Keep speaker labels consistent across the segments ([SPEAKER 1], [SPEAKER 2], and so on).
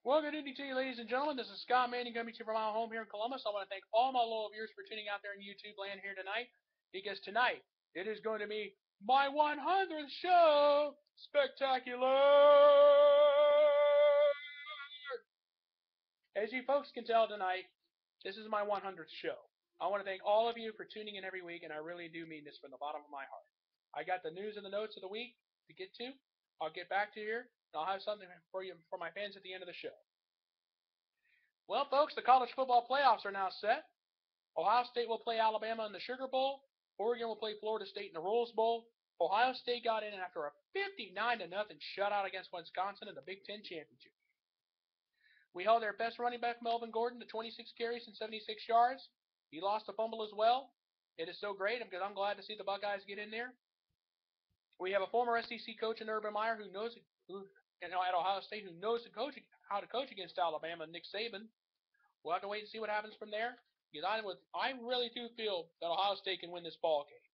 [SPEAKER 1] Well, good evening to you, ladies and gentlemen. This is Scott Manning coming to you from my home here in Columbus. I want to thank all my loyal viewers for tuning out there in YouTube land here tonight, because tonight it is going to be my 100th show. Spectacular! As you folks can tell tonight, this is my 100th show. I want to thank all of you for tuning in every week, and I really do mean this from the bottom of my heart. I got the news and the notes of the week to get to. I'll get back to here, and I'll have something for you for my fans at the end of the show. Well, folks, the college football playoffs are now set. Ohio State will play Alabama in the Sugar Bowl. Oregon will play Florida State in the Rose Bowl. Ohio State got in after a 59-0 shutout against Wisconsin in the Big Ten Championship. We held their best running back, Melvin Gordon, to 26 carries and 76 yards. He lost a fumble as well. It is so great because I'm glad to see the Buckeyes get in there. We have a former SEC coach in Urban Meyer at Ohio State who knows how to coach against Alabama, Nick Saban. We'll have to wait and see what happens from there. Because I really do feel that Ohio State can win this ball game.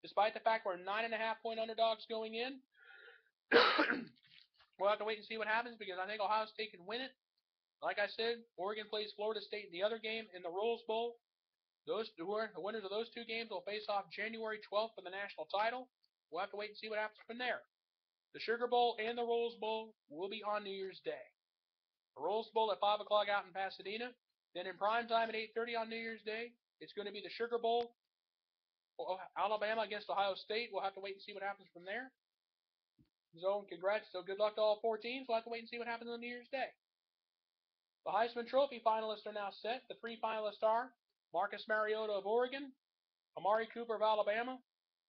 [SPEAKER 1] Despite the fact we're 9.5-point underdogs going in, we'll have to wait and see what happens because I think Ohio State can win it. Like I said, Oregon plays Florida State in the other game in the Rose Bowl. The winners of those two games will face off January 12th for the national title. We'll have to wait and see what happens from there. The Sugar Bowl and the Rose Bowl will be on New Year's Day. The Rose Bowl at 5 o'clock out in Pasadena. Then in prime time at 8:30 on New Year's Day, it's going to be the Sugar Bowl. Alabama against Ohio State. We'll have to wait and see what happens from there. So congrats. So good luck to all four teams. We'll have to wait and see what happens on New Year's Day. The Heisman Trophy finalists are now set. The three finalists are Marcus Mariota of Oregon, Amari Cooper of Alabama,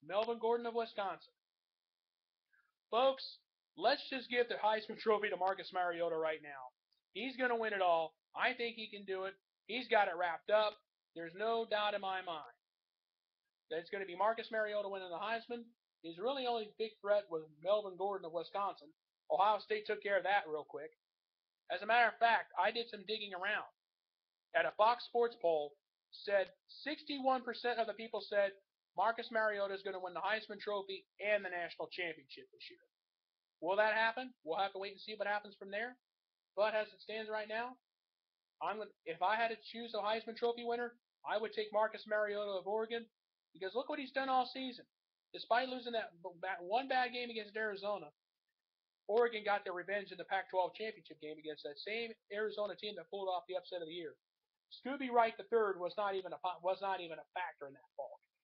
[SPEAKER 1] Melvin Gordon of Wisconsin. Folks, let's just give the Heisman Trophy to Marcus Mariota right now. He's going to win it all. I think he can do it. He's got it wrapped up. There's no doubt in my mind that it's going to be Marcus Mariota winning the Heisman. His really only big threat was Melvin Gordon of Wisconsin. Ohio State took care of that real quick. As a matter of fact, I did some digging around. At a Fox Sports poll, said 61% of the people said Marcus Mariota is going to win the Heisman Trophy and the national championship this year. Will that happen? We'll have to wait and see what happens from there. But as it stands right now, if I had to choose a Heisman Trophy winner, I would take Marcus Mariota of Oregon because look what he's done all season. Despite losing that one bad game against Arizona, Oregon got their revenge in the Pac-12 championship game against that same Arizona team that pulled off the upset of the year. Scooby Wright III was not even a factor in that ball game.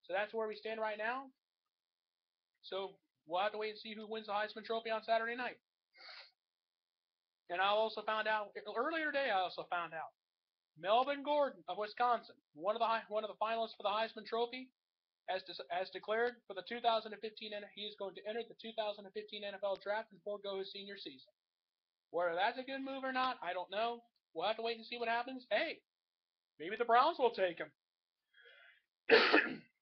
[SPEAKER 1] So that's where we stand right now. So we'll have to wait and see who wins the Heisman Trophy on Saturday night. And I also found out earlier today. Melvin Gordon of Wisconsin, one of the finalists for the Heisman Trophy, as declared for the 2015. He is going to enter the 2015 NFL Draft and forego his senior season. Whether that's a good move or not, I don't know. We'll have to wait and see what happens. Hey, maybe the Browns will take him.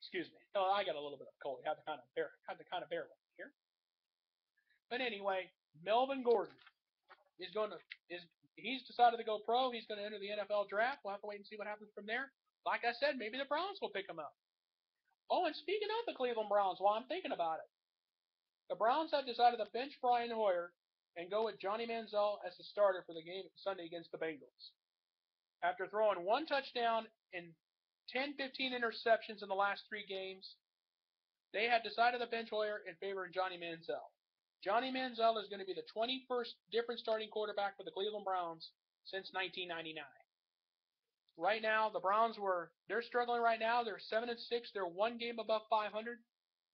[SPEAKER 1] Excuse me. Oh, I got a little bit of a cold. You have to kind of bear with me here. But anyway, Melvin Gordon. He's decided to go pro. He's going to enter the NFL Draft. We'll have to wait and see what happens from there. Like I said, maybe the Browns will pick him up. Oh, and speaking of the Cleveland Browns, while I'm thinking about it, the Browns have decided to bench Brian Hoyer and go with Johnny Manziel as the starter for the game Sunday against the Bengals. After throwing one touchdown and 10-15 interceptions in the last three games, they have decided to bench Hoyer in favor of Johnny Manziel. Johnny Manziel is going to be the 21st different starting quarterback for the Cleveland Browns since 1999. Right now, the Browns they're struggling right now. They're 7-6. They're one game above 500.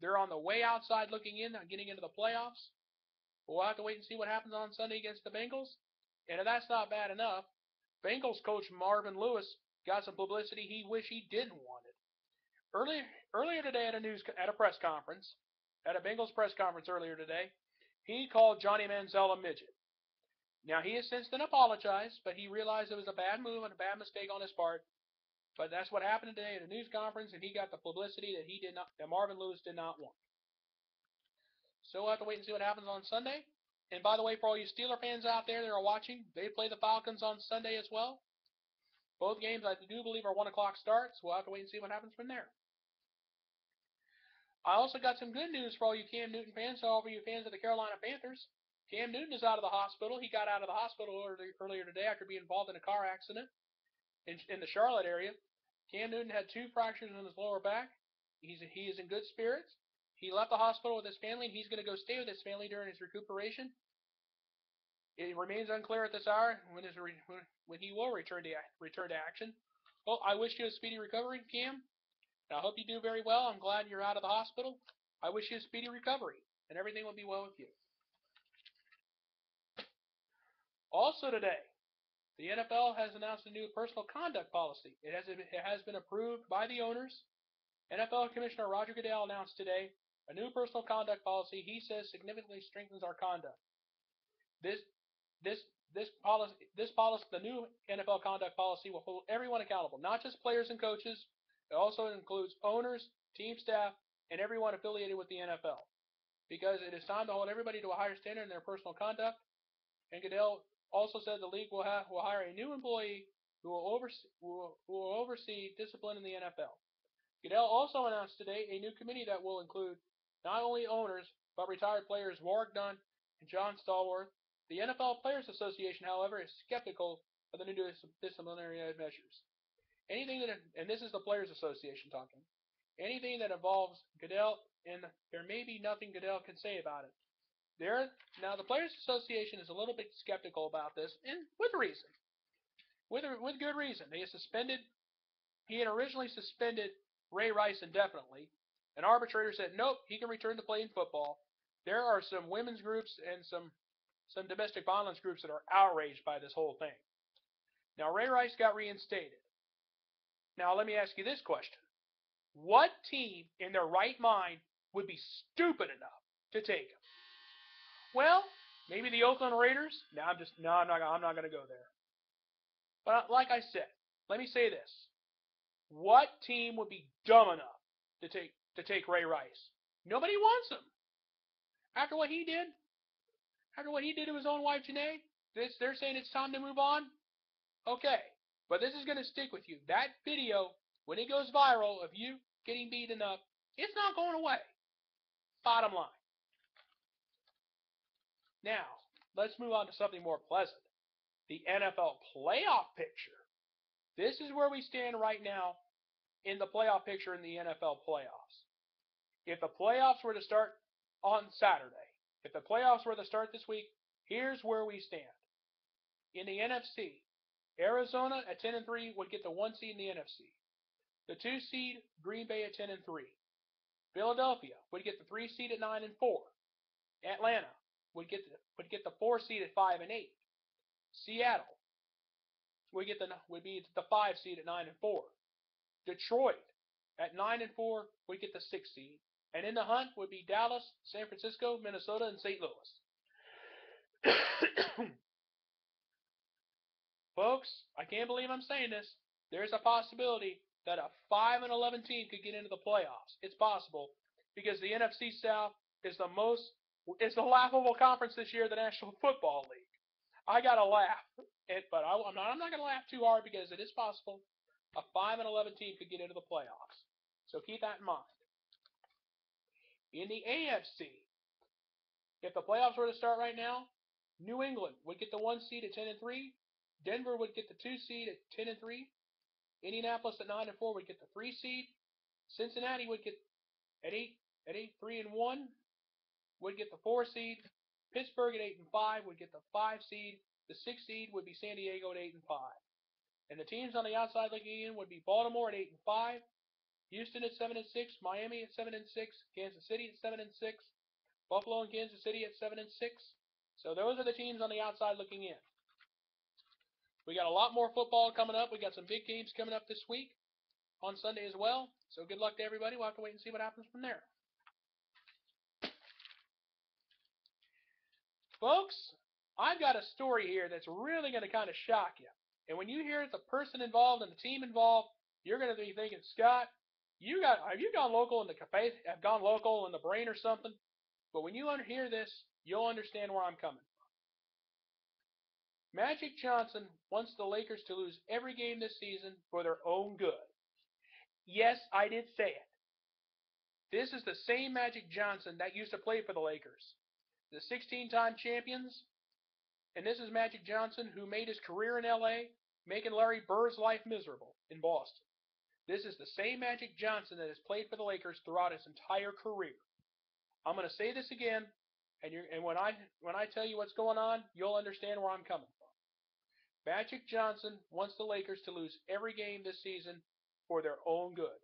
[SPEAKER 1] They're on the way outside looking in, getting into the playoffs. We'll have to wait and see what happens on Sunday against the Bengals. And if that's not bad enough, Bengals coach Marvin Lewis got some publicity he wished he didn't want it. Earlier today at a Bengals press conference earlier today, he called Johnny Manziel a midget. Now, he has since then apologized, but he realized it was a bad move and a bad mistake on his part. But that's what happened today at a news conference, and he got the publicity that Marvin Lewis did not want. So we'll have to wait and see what happens on Sunday. And by the way, for all you Steeler fans out there that are watching, they play the Falcons on Sunday as well. Both games, I do believe, are 1 o'clock starts. We'll have to wait and see what happens from there. I also got some good news for all you Cam Newton fans, all of you fans of the Carolina Panthers. Cam Newton is out of the hospital. He got out of the hospital earlier today after being involved in a car accident in the Charlotte area. Cam Newton had 2 fractures in his lower back. He is in good spirits. He left the hospital with his family, and he's going to go stay with his family during his recuperation. It remains unclear at this hour when he will return to action. Well, I wish you a speedy recovery, Cam. And I hope you do very well. I'm glad you're out of the hospital. I wish you a speedy recovery, and everything will be well with you. Also today, the NFL has announced a new personal conduct policy. It has been approved by the owners. NFL Commissioner Roger Goodell announced today a new personal conduct policy he says significantly strengthens our conduct. This policy, the new NFL conduct policy will hold everyone accountable, not just players and coaches. It also includes owners, team staff, and everyone affiliated with the NFL, because it is time to hold everybody to a higher standard in their personal conduct. And Goodell also said the league will hire a new employee who will oversee discipline in the NFL. Goodell also announced today a new committee that will include not only owners, but retired players Warrick Dunn and John Stallworth. The NFL Players Association, however, is skeptical of the new disciplinary measures. And this is the Players Association talking, anything that involves Goodell, and there may be nothing Goodell can say about it. Now, the Players Association is a little bit skeptical about this, and with reason. With good reason. He had originally suspended Ray Rice indefinitely. An arbitrator said, nope, he can return to playing football. There are some women's groups and some domestic violence groups that are outraged by this whole thing. Now, Ray Rice got reinstated. Now, let me ask you this question. What team in their right mind would be stupid enough to take him? Well, maybe the Oakland Raiders? I'm not going to go there. But like I said, let me say this. What team would be dumb enough to take Ray Rice? Nobody wants him. After what he did to his own wife, Janae, they're saying it's time to move on? Okay. But this is going to stick with you. That video, when it goes viral of you getting beaten up, it's not going away. Bottom line. Now, let's move on to something more pleasant. The NFL playoff picture. This is where we stand right now in the playoff picture in the NFL playoffs. If the playoffs were to start on Saturday, if the playoffs were to start this week, here's where we stand. In the NFC, Arizona at 10-3 would get the 1 seed in the NFC. The 2 seed, Green Bay at 10-3. Philadelphia would get the 3 seed at 9-4. Atlanta would get the 4 seed at 5-8. Seattle would be the 5 seed at 9-4. Detroit at 9-4 would get the 6 seed. And in the hunt would be Dallas, San Francisco, Minnesota, and St. Louis. Folks, I can't believe I'm saying this. There's a possibility that a 5-11 team could get into the playoffs. It's possible, because the NFC South is the laughable conference this year, the National Football League. I gotta laugh, but I'm not gonna laugh too hard, because it is possible a 5-11 team could get into the playoffs. So keep that in mind. In the AFC, if the playoffs were to start right now, New England would get the 1 seed at 10-3. Denver would get the 2 seed at 10-3. Indianapolis at 9-4 would get the 3 seed. Cincinnati would get at 3-1 would get the 4 seed. Pittsburgh at 8-5 would get the 5 seed. The 6 seed would be San Diego at 8-5. And the teams on the outside looking in would be Baltimore at 8-5, Houston at 7-6, Miami at 7-6, Kansas City at 7-6, Buffalo and Kansas City at 7-6. So those are the teams on the outside looking in. We got a lot more football coming up. We got some big games coming up this week on Sunday as well. So good luck to everybody. We'll have to wait and see what happens from there. Folks, I've got a story here that's really going to kind of shock you. And when you hear the person involved and the team involved, you're going to be thinking, Scott, have you gone local in the brain or something? But when you hear this, you'll understand where I'm coming from. Magic Johnson wants the Lakers to lose every game this season for their own good. Yes, I did say it. This is the same Magic Johnson that used to play for the Lakers. the 16-time champions, and this is Magic Johnson, who made his career in L.A., making Larry Bird's life miserable in Boston. This is the same Magic Johnson that has played for the Lakers throughout his entire career. I'm going to say this again, and when I tell you what's going on, you'll understand where I'm coming from. Magic Johnson wants the Lakers to lose every game this season for their own good.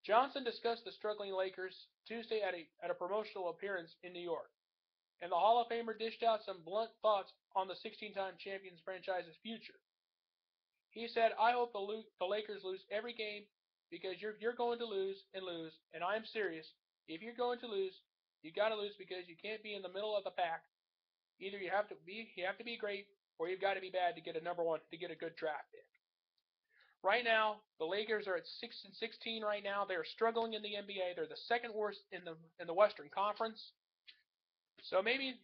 [SPEAKER 1] Johnson discussed the struggling Lakers Tuesday at a promotional appearance in New York, and the Hall of Famer dished out some blunt thoughts on the 16-time champions franchise's future. He said, "I hope the Lakers lose every game because you're going to lose, and I'm serious. If you're going to lose, you got to lose because you can't be in the middle of the pack. Either you have to be great, or you've got to be bad to get to get a good draft pick." Right now, the Lakers are at 6-16 right now. They're struggling in the NBA. They're the second worst in the Western Conference. So maybe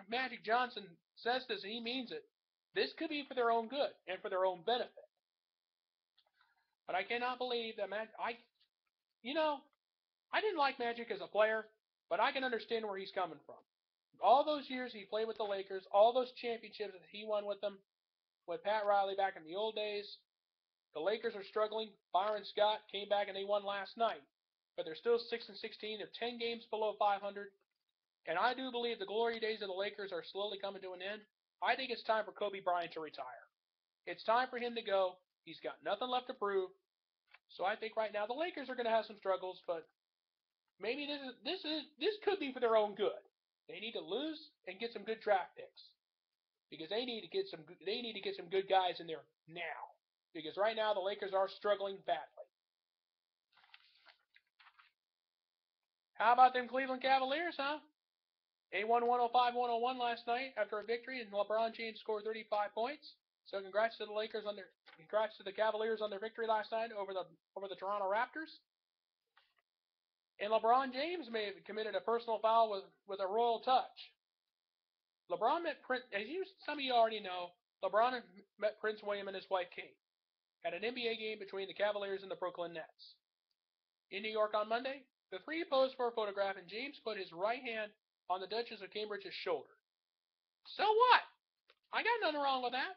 [SPEAKER 1] Magic Johnson says this and he means it. This could be for their own good and for their own benefit. But I cannot believe that I didn't like Magic as a player, but I can understand where he's coming from. All those years he played with the Lakers, all those championships that he won with them, with Pat Riley back in the old days. The Lakers are struggling. Byron Scott came back and they won last night, but they're still 6-16. They're 10 games below 500. And I do believe the glory days of the Lakers are slowly coming to an end. I think it's time for Kobe Bryant to retire. It's time for him to go. He's got nothing left to prove. So I think right now the Lakers are going to have some struggles, but maybe this could be for their own good. They need to lose and get some good draft picks because they need to get some good guys in there now. Because right now the Lakers are struggling badly. How about them Cleveland Cavaliers, huh? They won 105-101 last night after a victory, and LeBron James scored 35 points. So congrats to the Cavaliers on their victory last night over the Toronto Raptors. And LeBron James may have committed a personal foul with a royal touch. LeBron met some of you already know, LeBron met Prince William and his wife Kate at an NBA game between the Cavaliers and the Brooklyn Nets. In New York on Monday, the three posed for a photograph, and James put his right hand on the Duchess of Cambridge's shoulder. So what? I got nothing wrong with that.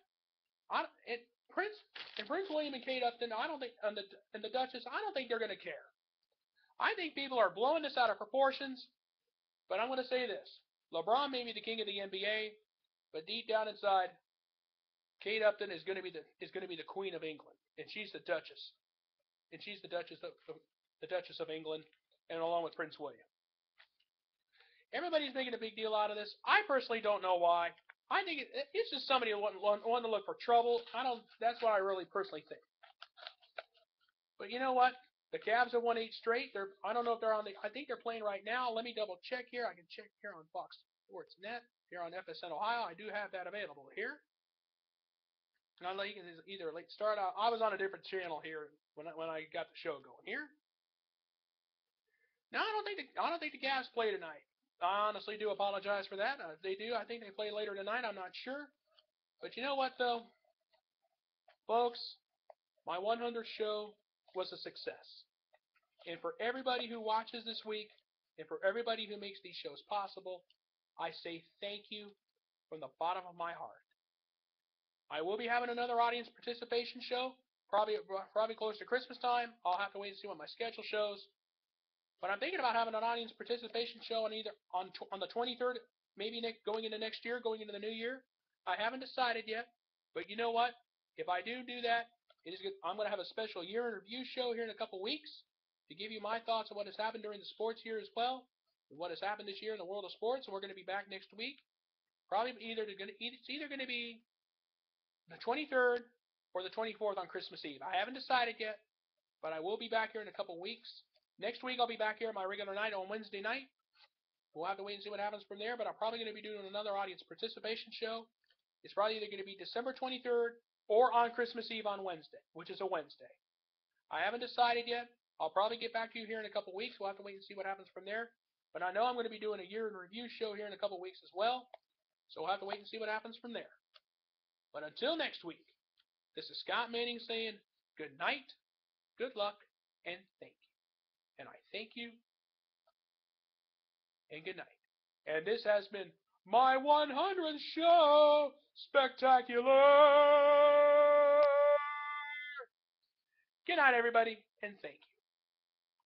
[SPEAKER 1] Prince William and Kate Upton, I don't think, and the Duchess, I don't think they're going to care. I think people are blowing this out of proportions, but I'm going to say this: LeBron may be the king of the NBA, but deep down inside, Kate Upton is going to be the Queen of England, and she's the Duchess, and she's the Duchess of England, and along with Prince William. Everybody's making a big deal out of this. I personally don't know why. I think it's just somebody wanting to look for trouble. That's what I really personally think. But you know what? The Cavs have won 8 straight. I don't know if they're on I think they're playing right now. Let me double check here. I can check here on Fox Sports Net, here on FSN Ohio. I do have that available here. And you can either start out. I was on a different channel here when I got the show going here. Now I don't think the Cavs play tonight. I honestly do apologize for that. If they do, I think they play later tonight. I'm not sure. But you know what though, folks, my 100th show was a success. And for everybody who watches this week, and for everybody who makes these shows possible, I say thank you from the bottom of my heart. I will be having another audience participation show, probably close to Christmas time. I'll have to wait and see what my schedule shows. But I'm thinking about having an audience participation show on the 23rd, maybe going into next year, going into the new year. I haven't decided yet, but you know what? If I do that, I'm going to have a special year in review show here in a couple weeks to give you my thoughts on what has happened during the sports year as well, and what has happened this year in the world of sports. And we're going to be back next week. Probably it's either going to be the 23rd or the 24th on Christmas Eve. I haven't decided yet, but I will be back here in a couple weeks. Next week I'll be back here at my regular night on Wednesday night. We'll have to wait and see what happens from there, but I'm probably going to be doing another audience participation show. It's probably either going to be December 23rd or on Christmas Eve on Wednesday, which is a Wednesday. I haven't decided yet. I'll probably get back to you here in a couple weeks. We'll have to wait and see what happens from there. But I know I'm going to be doing a year in review show here in a couple weeks as well. So we'll have to wait and see what happens from there. But until next week, this is Scott Manning saying good night, good luck, and thank you. And I thank you, and good night. And this has been my 100th show. Spectacular. Good night, everybody, and thank you.